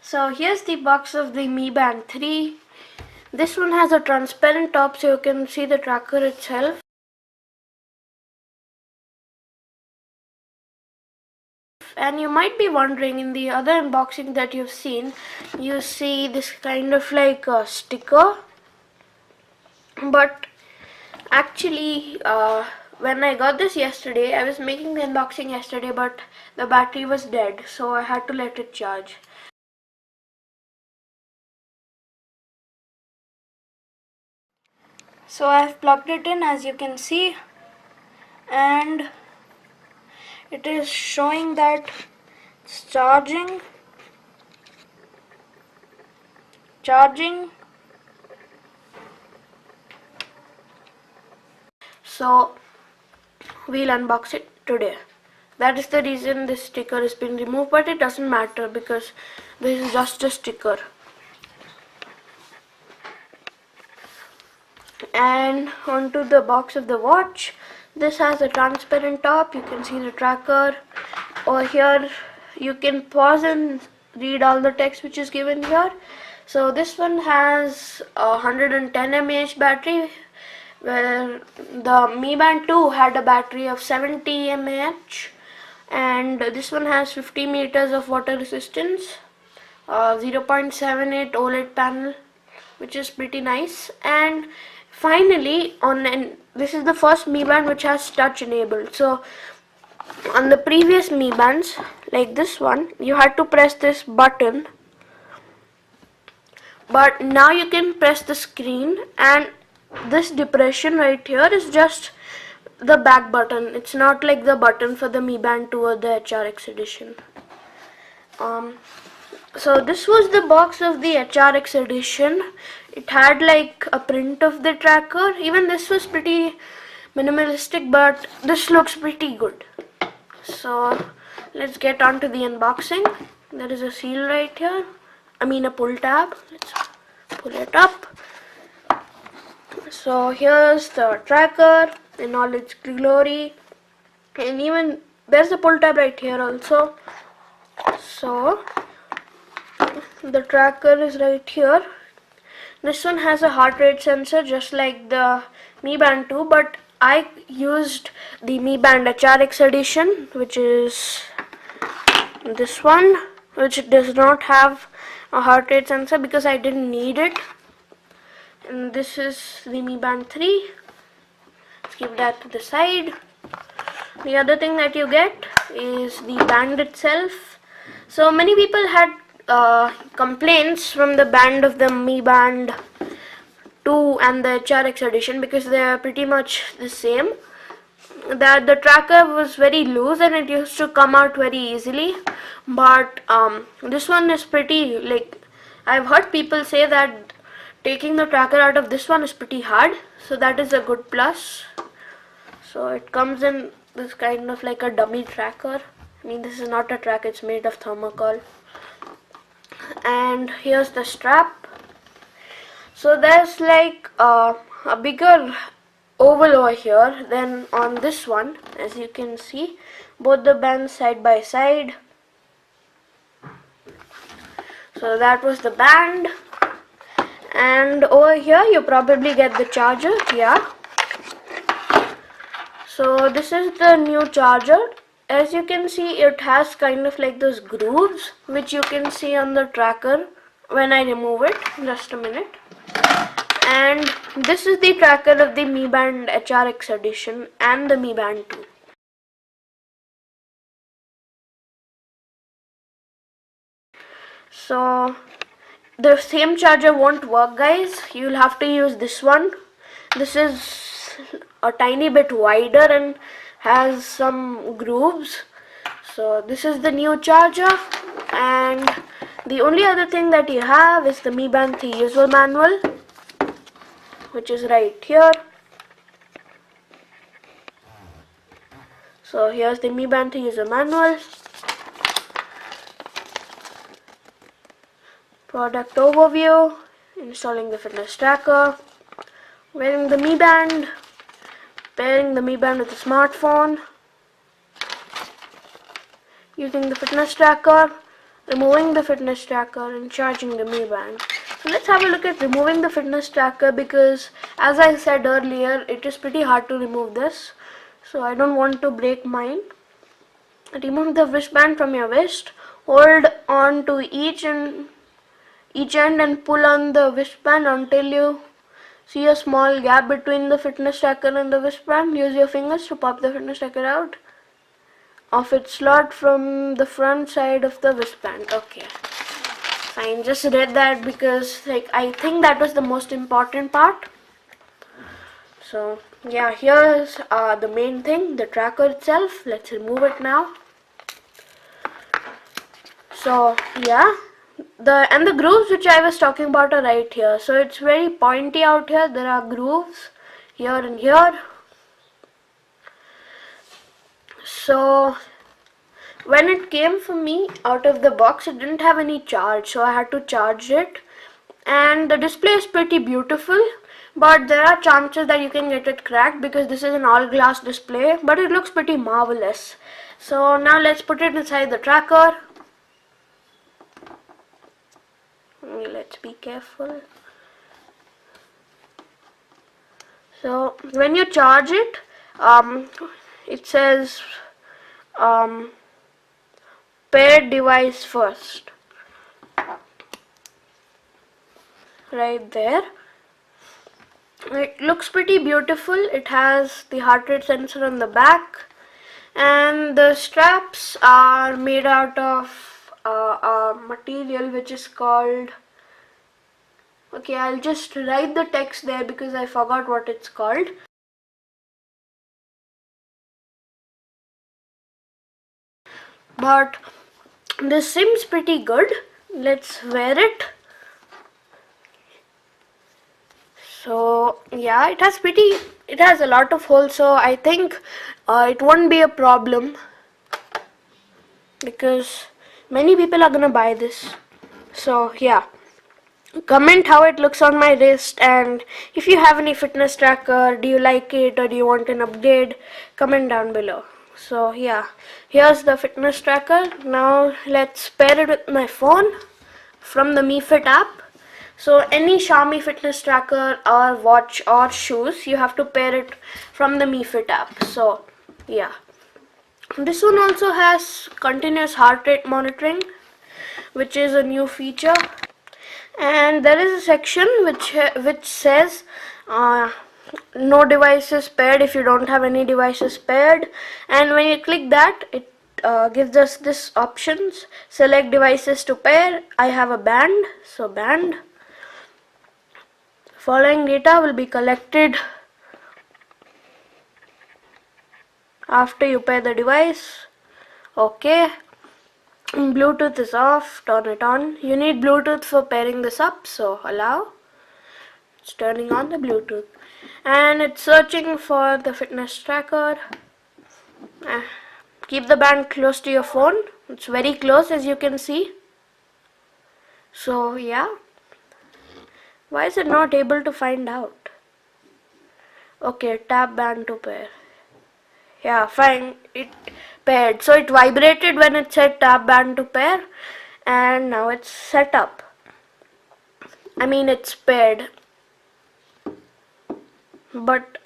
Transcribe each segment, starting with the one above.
So here's the box of the Mi Band 3. This one has a transparent top so you can see the tracker itself. And you might be wondering, in the other unboxing that you've seen, you see this kind of like a sticker. But actually, when I got this yesterday, I was making the unboxing yesterday, but the battery was dead, so I had to let it charge. So I've plugged it in, as you can see, and it is showing that it's charging. So we'll unbox it today. That is the reason this sticker has been removed, but it doesn't matter because this is just a sticker. And onto the box of the watch. This has a transparent top. You can see the tracker. Over here you can pause and read all the text which is given here. So this one has a 110 mAh battery, where the Mi Band 2 had a battery of 70 mAh, and this one has 50 meters of water resistance, 0.78 OLED panel, which is pretty nice. And finally, this is the first Mi Band which has touch enabled. So on the previous Mi Bands, like this one, you had to press this button, but now you can press the screen, and this depression right here is just the back button. It's not like the button for the Mi Band 2 or the HRX edition. So this was the box of the HRX edition. It had like a print of the tracker. Even this was pretty minimalistic, but this looks pretty good. So let's get on to the unboxing. There is a seal right here. I mean a pull tab. Let's pull it up. So here's the tracker in all its glory, and even there's a pull tab right here also. So the tracker is right here. This one has a heart rate sensor just like the Mi Band 2, but I used the Mi Band HRX edition, which is this one, which does not have a heart rate sensor because I didn't need it. And this is the Mi Band 3. Let's keep that to the side. The other thing that you get is the band itself. So many people had complaints from the band of the Mi Band 2 and the HRX edition because they are pretty much the same, that the tracker was very loose and it used to come out very easily. But this one is pretty, like, I've heard people say that taking the tracker out of this one is pretty hard, so that is a good plus. So it comes in this kind of like a dummy tracker. I mean, this is not a tracker, it's made of thermocol. And here's the strap. So there's like a bigger oval over here than on this one. As you can see, both the bands side by side. So that was the band. And over here you probably get the charger. Yeah. So this is the new charger. As you can see, it has kind of like those grooves which you can see on the tracker when I remove it. Just a minute. And this is the tracker of the Mi Band HRX edition and the Mi Band 2. So the same charger won't work, guys. You'll have to use this one. This is a tiny bit wider and has some grooves. So this is the new charger, and the only other thing that you have is the Mi Band 3 user manual, which is right here. So here's the Mi Band 3 user manual. Product overview, installing the fitness tracker, wearing the Mi Band, pairing the Mi Band with a smartphone, using the fitness tracker, removing the fitness tracker and charging the Mi Band. So let's have a look at removing the fitness tracker, because as I said earlier, it is pretty hard to remove this. So I don't want to break mine. Remove the wristband from your wrist. Hold on to each end and pull on the wristband until you see a small gap between the fitness tracker and the wristband. Use your fingers to pop the fitness tracker out of its slot from the front side of the wristband. Okay, fine. Just read that because I think that was the most important part. So yeah, here's the main thing, the tracker itself. Let's remove it now. So yeah, the grooves which I was talking about are right here. So it's very pointy out here. There are grooves here and here. So when it came for me out of the box, it didn't have any charge, so I had to charge it. And the display is pretty beautiful, but there are chances that you can get it cracked because this is an all glass display, but it looks pretty marvelous. So now let's put it inside the tracker. Let's be careful. So when you charge it, it says pair device first, right there. It looks pretty beautiful. It has the heart rate sensor on the back, and the straps are made out of a material which is called, okay, I'll just write the text there because I forgot what it's called. But this seems pretty good. Let's wear it. So yeah, it has a lot of holes, so I think it won't be a problem because many people are gonna buy this. So yeah, comment how it looks on my wrist, and if you have any fitness tracker, do you like it or do you want an upgrade, comment down below. So yeah, here's the fitness tracker. Now let's pair it with my phone from the Mi Fit app. So any Xiaomi fitness tracker or watch or shoes, you have to pair it from the Mi Fit app. So yeah, this one also has continuous heart rate monitoring, which is a new feature. And there is a section which says no devices paired if you don't have any devices paired. And when you click that, it gives us this options: select devices to pair. I have a band, so band. Following data will be collected after you pair the device. Okay. Bluetooth is off, turn it on. You need Bluetooth for pairing this up, so allow. It's turning on the Bluetooth. And it's searching for the fitness tracker. Keep the band close to your phone. It's very close, as you can see. So yeah. Why is it not able to find out? Okay, tap band to pair. Yeah, fine. It paired. So it vibrated when it said tap band to pair, and now it's set up. I mean, it's paired. But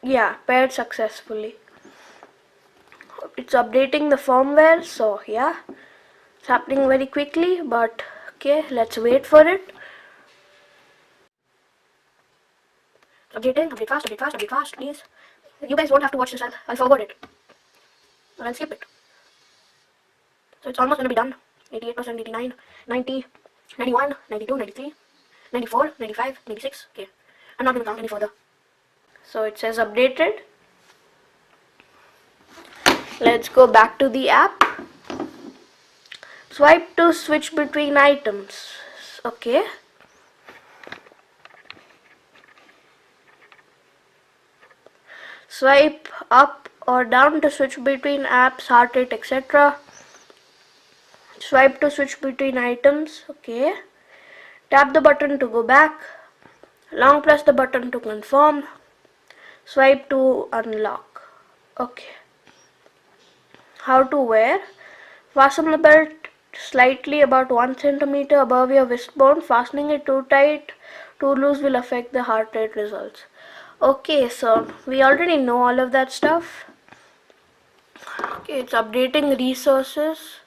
yeah, paired successfully. It's updating the firmware, so yeah, it's happening very quickly, but okay, let's wait for it. Update fast, please. You guys won't have to watch this, I'll forward it. Or I'll skip it. So it's almost gonna be done. 88%, 89, 90, 91, 92, 93, 94, 95, 96. Okay, I'm not gonna count any further. So it says updated. Let's go back to the app. Swipe to switch between items. Okay. Swipe up or down to switch between apps, heart rate, etc. Swipe to switch between items. Okay. Tap the button to go back. Long press the button to confirm. Swipe to unlock. Okay. How to wear. Fasten the belt slightly about 1 centimeter above your wrist bone. Fastening it too tight, too loose will affect the heart rate results. Okay, so we already know all of that stuff. Okay, it's updating resources.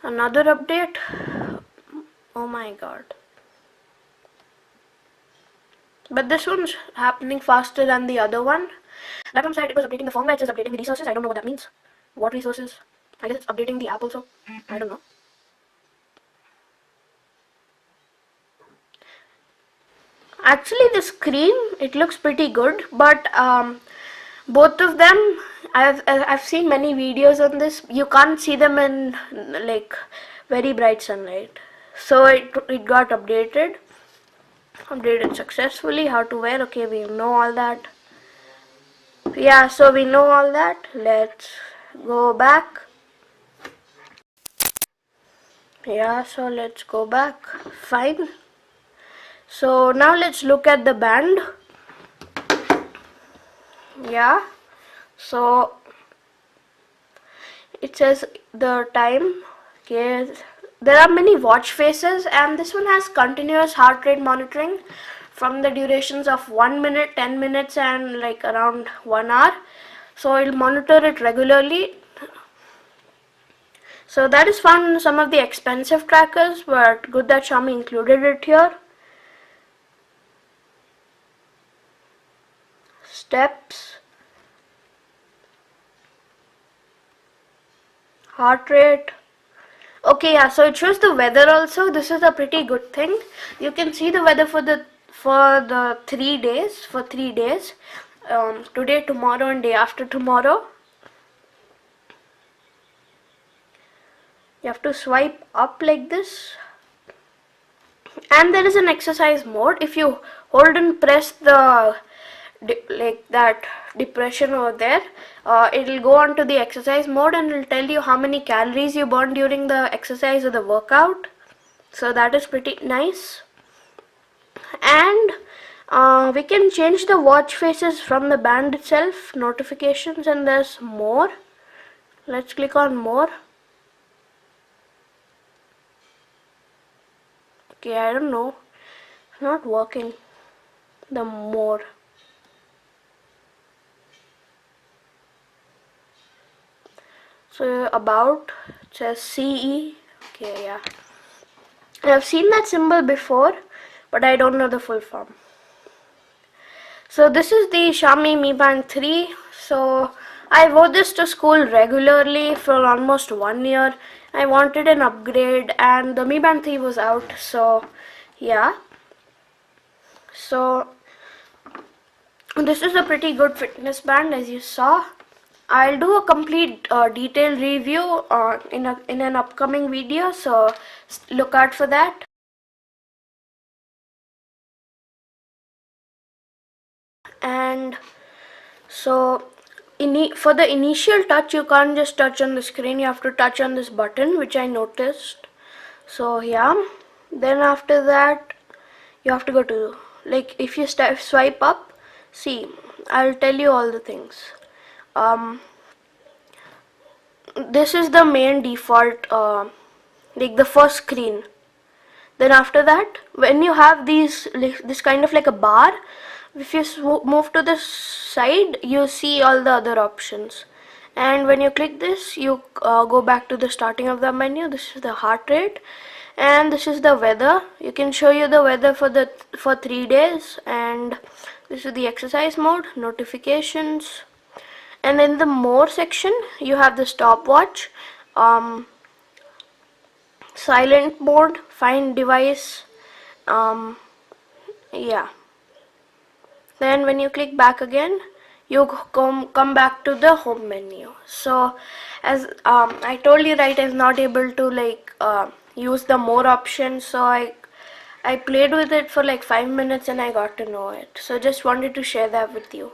Another update. Oh my god. But this one's happening faster than the other one. That one said it was updating the firmware, it says updating the resources. I don't know what that means. What resources? I guess it's updating the app also. I don't know. Actually, the screen, it looks pretty good, but both of them, I've seen many videos on this. You can't see them in like very bright sunlight. So it got updated successfully. How to wear, okay, we know all that. Yeah, so we know all that. Let's go back. Yeah, so let's go back. Fine. So now let's look at the band. Yeah, so it says the time. Okay, there are many watch faces, and this one has continuous heart rate monitoring from the durations of 1 minute, 10 minutes, and like around 1 hour. So it'll monitor it regularly. So that is found in some of the expensive trackers, but good that Xiaomi included it here. Steps, heart rate. Okay, yeah, so it shows the weather also. This is a pretty good thing. You can see the weather for the 3 days, today, tomorrow, and day after tomorrow. You have to swipe up like this, and there is an exercise mode. If you hold and press the like that depression over there, it'll go on to the exercise mode, and it'll tell you how many calories you burned during the exercise or the workout. So that is pretty nice. And we can change the watch faces from the band itself, notifications, and there's more. Let's click on more. Okay, I don't know, it's not working. The more. So about, it says CE. Okay, yeah, I've seen that symbol before, but I don't know the full form. So this is the Xiaomi Mi Band 3. So I wore this to school regularly for almost 1 year. I wanted an upgrade, and the Mi Band 3 was out. So yeah. So this is a pretty good fitness band, as you saw. I'll do a complete detailed review in an upcoming video, so look out for that. And so for the initial touch, you can't just touch on the screen, you have to touch on this button, which I noticed. So yeah, then after that you have to go to, like, if you swipe up, see, I'll tell you all the things. This is the main default, like the first screen. Then after that, when you have this kind of like a bar, if you move to the side, you see all the other options. And when you click this, you go back to the starting of the menu. This is the heart rate, and this is the weather. You can show you the weather for 3 days, and this is the exercise mode, notifications. And in the more section, you have the stopwatch, silent mode, find device, yeah. Then when you click back again, you come back to the home menu. So as I told you, right, I was not able to like use the more options, so I played with it for like 5 minutes and I got to know it. So just wanted to share that with you.